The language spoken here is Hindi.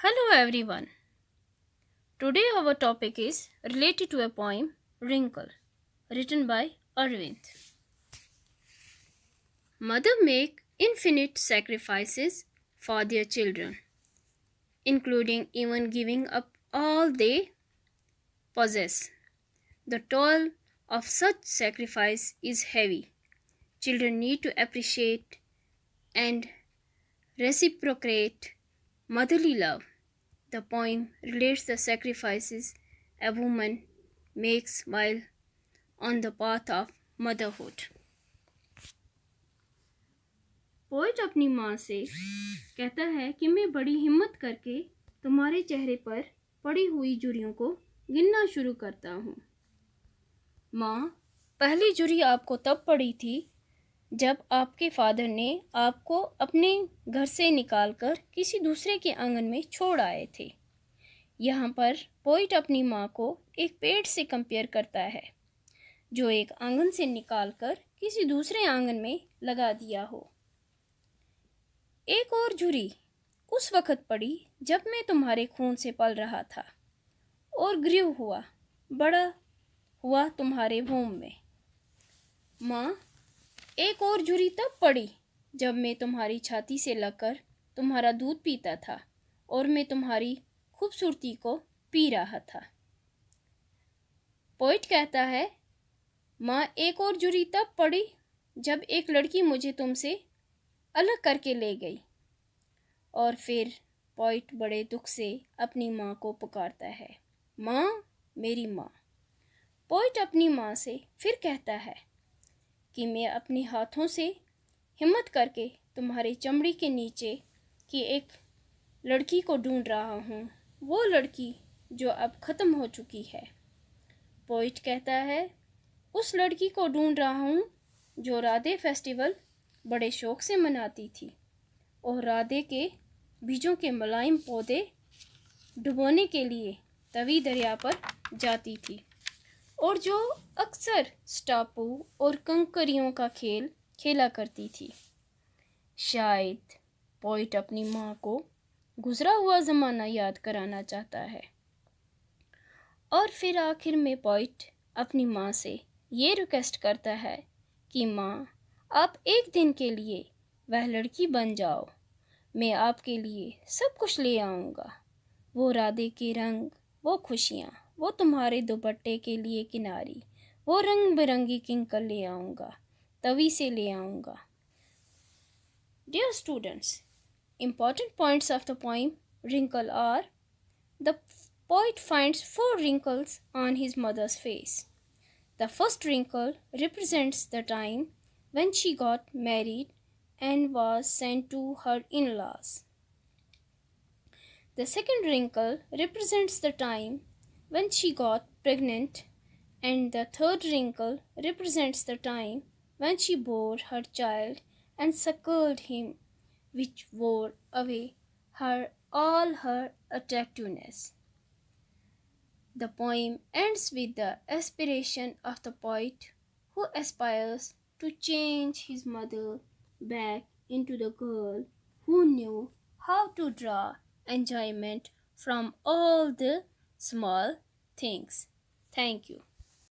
Hello everyone. Today our topic is related to a poem Wrinkle written by Arvind. Mother make infinite sacrifices for their children, including even giving up all they possess. The toll of such sacrifice is heavy. Children need to appreciate and reciprocate motherly love. The poem relates the sacrifices a woman makes while on the path of motherhood. Poet अपनी माँ से कहता है कि मैं बड़ी हिम्मत करके तुम्हारे चेहरे पर पड़ी हुई जुरियों को गिनना शुरू करता हूँ। माँ, पहली जुरी आपको तब पड़ी थी जब आपके फादर ने आपको अपने घर से निकालकर किसी दूसरे के आंगन में छोड़ आए थे। यहाँ पर पोइट अपनी माँ को एक पेड़ से कंपेयर करता है जो एक आंगन से निकालकर किसी दूसरे आंगन में लगा दिया हो। एक और जुरी उस वक़्त पड़ी जब मैं तुम्हारे खून से पल रहा था और ग्रीव हुआ, बड़ा हुआ तुम्हारे वोम में। माँ, एक और जुरी तब पड़ी जब मैं तुम्हारी छाती से लगकर तुम्हारा दूध पीता था और मैं तुम्हारी खूबसूरती को पी रहा था। पोइट कहता है, माँ, एक और जुरी तब पड़ी जब एक लड़की मुझे तुमसे अलग करके ले गई। और फिर पोइट बड़े दुख से अपनी माँ को पुकारता है, माँ, मेरी माँ। पोइट अपनी माँ से फिर कहता है कि मैं अपने हाथों से हिम्मत करके तुम्हारी चमड़ी के नीचे की एक लड़की को ढूंढ रहा हूँ, वो लड़की जो अब ख़त्म हो चुकी है। पोइट कहता है, उस लड़की को ढूंढ रहा हूँ जो राधे फेस्टिवल बड़े शौक से मनाती थी और राधे के बीजों के मुलायम पौधे डुबोने के लिए तवी दरिया पर जाती थी और जो अक्सर स्टापू और कंकरियों का खेल खेला करती थी। शायद पोइट अपनी माँ को गुजरा हुआ ज़माना याद कराना चाहता है। और फिर आखिर में पोइट अपनी माँ से ये रिक्वेस्ट करता है कि माँ, आप एक दिन के लिए वह लड़की बन जाओ। मैं आपके लिए सब कुछ ले आऊँगा, वो राधे के रंग, वो खुशियाँ, वो तुम्हारे दुपट्टे के लिए किनारी, वो रंग बिरंगी किंकल ले आऊँगा, तवी से ले आऊँगा। Dear students, important points of the poem Wrinkle are: the poet finds 4 wrinkles on his mother's face. The first wrinkle represents the time when she got married and was sent to her in-laws. The second wrinkle represents the time when she got pregnant, and the third wrinkle represents the time when she bore her child and suckled him, which wore away all her attractiveness. The poem ends with the aspiration of the poet who aspires to change his mother back into the girl who knew how to draw enjoyment from all the small things. Thank you.